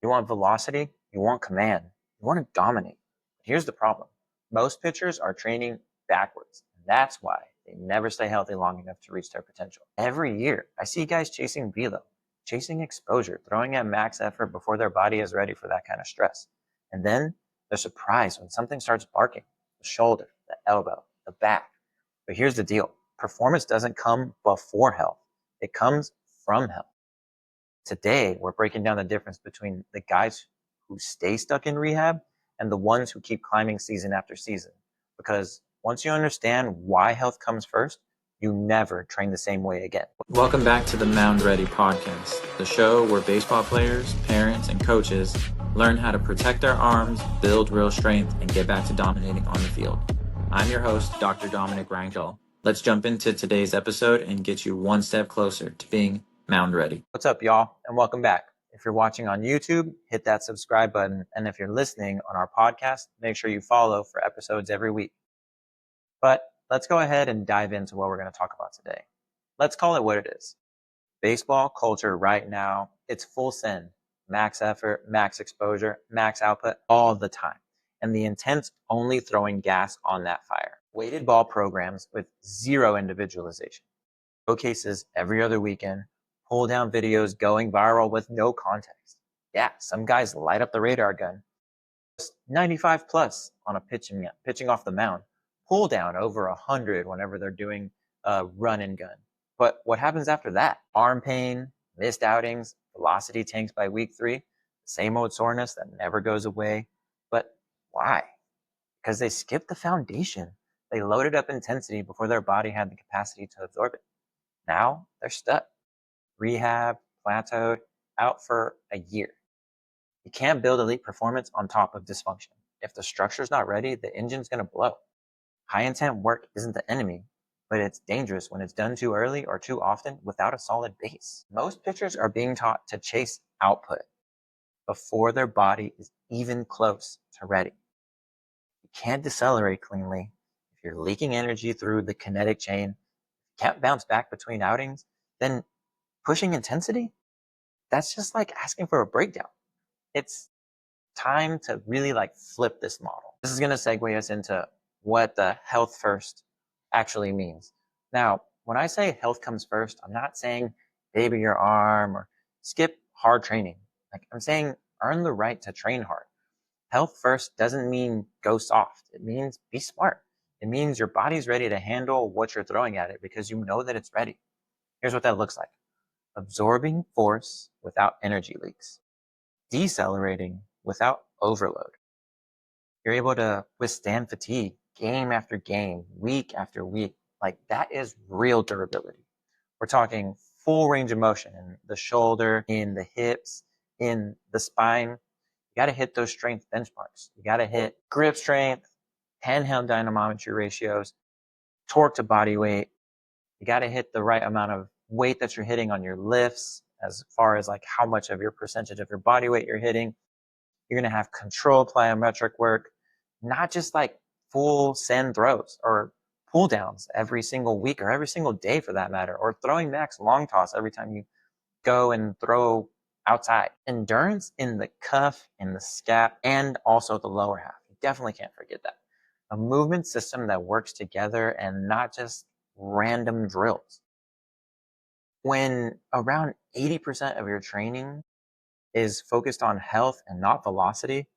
You want velocity, you want command, you want to dominate. Here's the problem. Most pitchers are training backwards. And that's why they never stay healthy long enough to reach their potential. Every year, I see guys chasing velo, chasing exposure, throwing at max effort before their body is ready for that kind of stress. And then they're surprised when something starts barking, the shoulder, the elbow, the back. But here's the deal. Performance doesn't come before health. It comes from health. Today, we're breaking down the difference between the guys who stay stuck in rehab and the ones who keep climbing season after season. Because once you understand why health comes first, you never train the same way again. Welcome back to the Mound Ready podcast, the show where baseball players, parents, and coaches learn how to protect their arms, build real strength, and get back to dominating on the field. I'm your host, Dr. Dominic Rangel. Let's jump into today's episode and get you one step closer to being Mound Ready. What's up, y'all, and welcome back. If you're watching on YouTube, hit that subscribe button. And if you're listening on our podcast, make sure you follow for episodes every week. But let's go ahead and dive into what we're going to talk about today. Let's call it what it is. Baseball culture right now, it's full send, max effort, max exposure, max output all the time. And the intent's only throwing gas on that fire. Weighted ball programs with zero individualization. Showcases every other weekend. Pull down videos going viral with no context. Yeah, some guys light up the radar gun. 95 plus on a pitching off the mound. Pull down over 100 whenever they're doing a run and gun. But what happens after that? Arm pain, missed outings, velocity tanks by week 3, same old soreness that never goes away. But why? Because they skipped the foundation. They loaded up intensity before their body had the capacity to absorb it. Now they're stuck. Rehab, plateaued, out for a year. You can't build elite performance on top of dysfunction. If the structure's not ready, the engine's going to blow. High intent work isn't the enemy, but it's dangerous when it's done too early or too often without a solid base. Most pitchers are being taught to chase output before their body is even close to ready. You can't decelerate cleanly. If you're leaking energy through the kinetic chain, can't bounce back between outings, then pushing intensity, that's just like asking for a breakdown. It's time to really flip this model. This is going to segue us into what the health first actually means. Now, when I say health comes first, I'm not saying baby your arm or skip hard training. I'm saying earn the right to train hard. Health first doesn't mean go soft. It means be smart. It means your body's ready to handle what you're throwing at it because you know that it's ready. Here's what that looks like. Absorbing force without energy leaks. Decelerating without overload. You're able to withstand fatigue game after game, week after week. That is real durability. We're talking full range of motion in the shoulder, in the hips, in the spine. You got to hit those strength benchmarks. You got to hit grip strength, handheld dynamometry ratios, torque to body weight. You got to hit the right amount of weight that you're hitting on your lifts as far as how much of your percentage of your body weight you're hitting. You're going to have control plyometric work, not just full send throws or pull downs every single week or every single day for that matter, or throwing max long toss every time you go and throw outside. Endurance in the cuff, in the scap, and also the lower half. You definitely can't forget that. A movement system that works together and not just random drills. When around 80% of your training is focused on health and not velocity,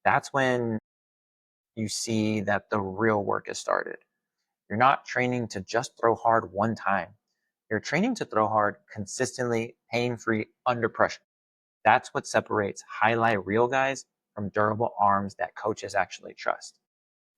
that's when you see that the real work is started. You're not training to just throw hard one time. You're training to throw hard consistently, pain-free, under pressure. That's what separates highlight reel guys from durable arms that coaches actually trust.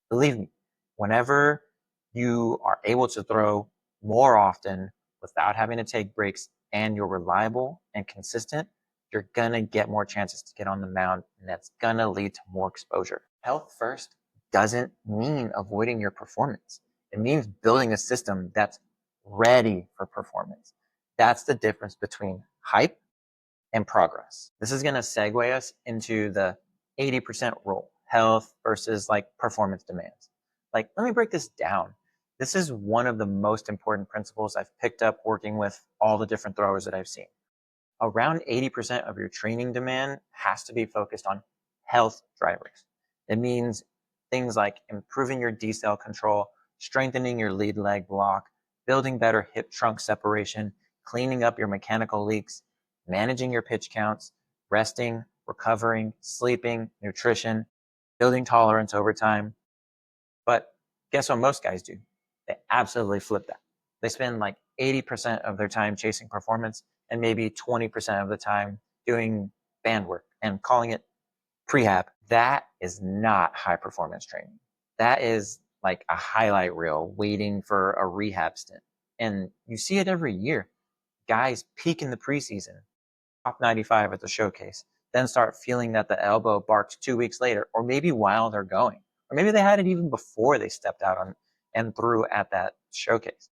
Believe me, whenever you are able to throw more often without having to take breaks and you're reliable and consistent, you're going to get more chances to get on the mound, and that's going to lead to more exposure. Health first doesn't mean avoiding your performance. It means building a system that's ready for performance. That's the difference between hype and progress. This is going to segue us into the 80% rule, health versus performance demands. Let me break this down. This is one of the most important principles I've picked up working with all the different throwers that I've seen. Around 80% of your training demand has to be focused on health drivers. It means things like improving your decel control, strengthening your lead leg block, building better hip trunk separation, cleaning up your mechanical leaks, managing your pitch counts, resting, recovering, sleeping, nutrition, building tolerance over time. But guess what most guys do? They absolutely flip that. They spend like 80% of their time chasing performance and maybe 20% of the time doing band work and calling it prehab. That is not high performance training. That is like a highlight reel waiting for a rehab stint. And you see it every year. Guys peak in the preseason, top 95 at the showcase, then start feeling that the elbow barks 2 weeks later, or maybe while they're going, or maybe they had it even before they stepped out on and threw at that showcase.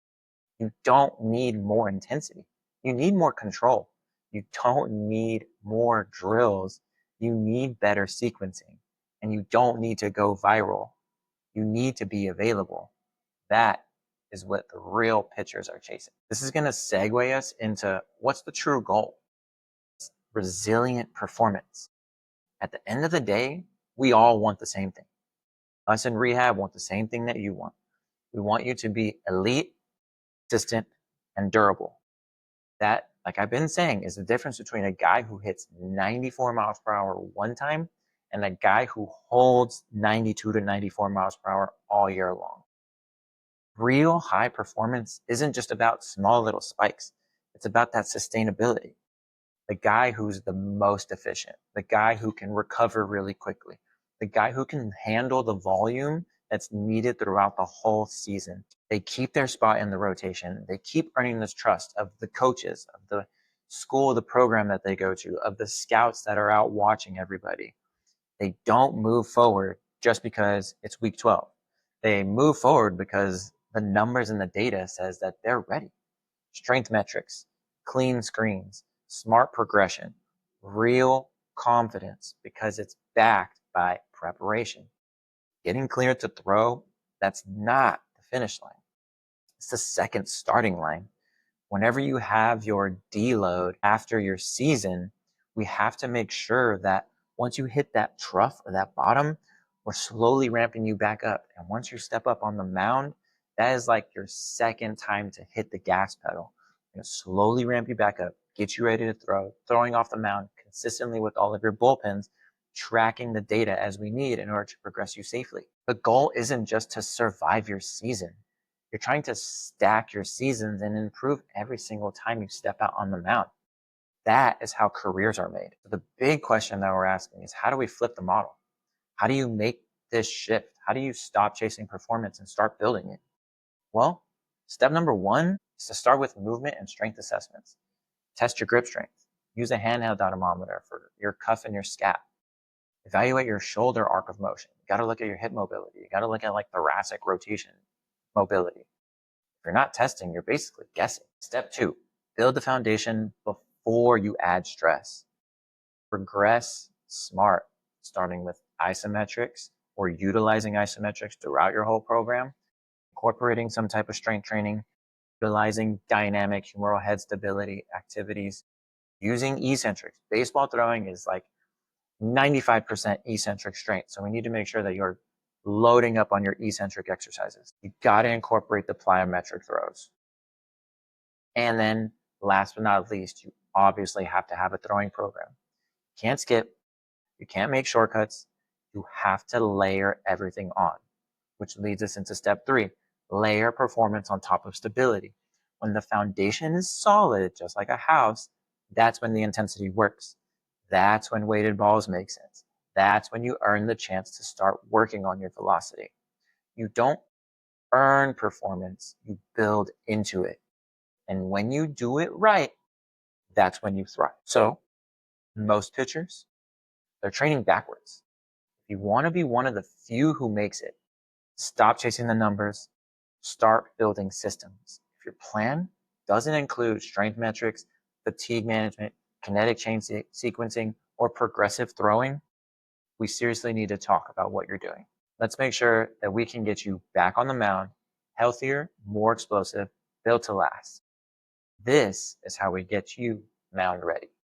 You don't need more intensity. You need more control. You don't need more drills. You need better sequencing, and you don't need to go viral. You need to be available. That is what the real pitchers are chasing. This is going to segue us into what's the true goal. Resilient performance. At the end of the day, we all want the same thing. Us in rehab want the same thing that you want. We want you to be elite, consistent, and durable. That, like I've been saying, is the difference between a guy who hits 94 miles per hour one time and a guy who holds 92 to 94 miles per hour all year long. Real high performance isn't just about small little spikes. It's about that sustainability. The guy who's the most efficient, the guy who can recover really quickly, the guy who can handle the volume that's needed throughout the whole season. They keep their spot in the rotation. They keep earning this trust of the coaches, of the school, the program that they go to, of the scouts that are out watching everybody. They don't move forward just because it's week 12. They move forward because the numbers and the data says that they're ready. Strength metrics, clean screens, smart progression, real confidence because it's backed by preparation. Getting cleared to throw, that's not the finish line. It's the second starting line. Whenever you have your deload after your season, we have to make sure that once you hit that trough or that bottom, we're slowly ramping you back up. And once you step up on the mound, that is like your second time to hit the gas pedal. We're going to slowly ramp you back up, get you ready to throw, throwing off the mound consistently with all of your bullpens, tracking the data as we need in order to progress you safely. The goal isn't just to survive your season. You're trying to stack your seasons and improve every single time you step out on the mound. That is how careers are made. The big question that we're asking is, how do we flip the model? How do you make this shift? How do you stop chasing performance and start building it? Well, step number one is to start with movement and strength assessments. Test your grip strength. Use a handheld dynamometer for your cuff and your scap. Evaluate your shoulder arc of motion. You got to look at your hip mobility. You got to look at like thoracic rotation mobility. If you're not testing, you're basically guessing. Step two, build the foundation before you add stress. Progress smart, starting with isometrics or utilizing isometrics throughout your whole program, incorporating some type of strength training, utilizing dynamic humeral head stability activities, using eccentrics. Baseball throwing is like 95% eccentric strength. So we need to make sure that you're loading up on your eccentric exercises. You got to incorporate the plyometric throws. And then last but not least, you obviously have to have a throwing program. You can't skip. You can't make shortcuts. You have to layer everything on, which leads us into step three, layer performance on top of stability. When the foundation is solid, just like a house, that's when the intensity works. That's when weighted balls make sense. That's when you earn the chance to start working on your velocity. You don't earn performance, you build into it. And when you do it right, that's when you thrive. So most pitchers, they're training backwards. If you want to be one of the few who makes it, stop chasing the numbers, start building systems. If your plan doesn't include strength metrics, fatigue management, kinetic chain sequencing, or progressive throwing, we seriously need to talk about what you're doing. Let's make sure that we can get you back on the mound, healthier, more explosive, built to last. This is how we get you mound ready.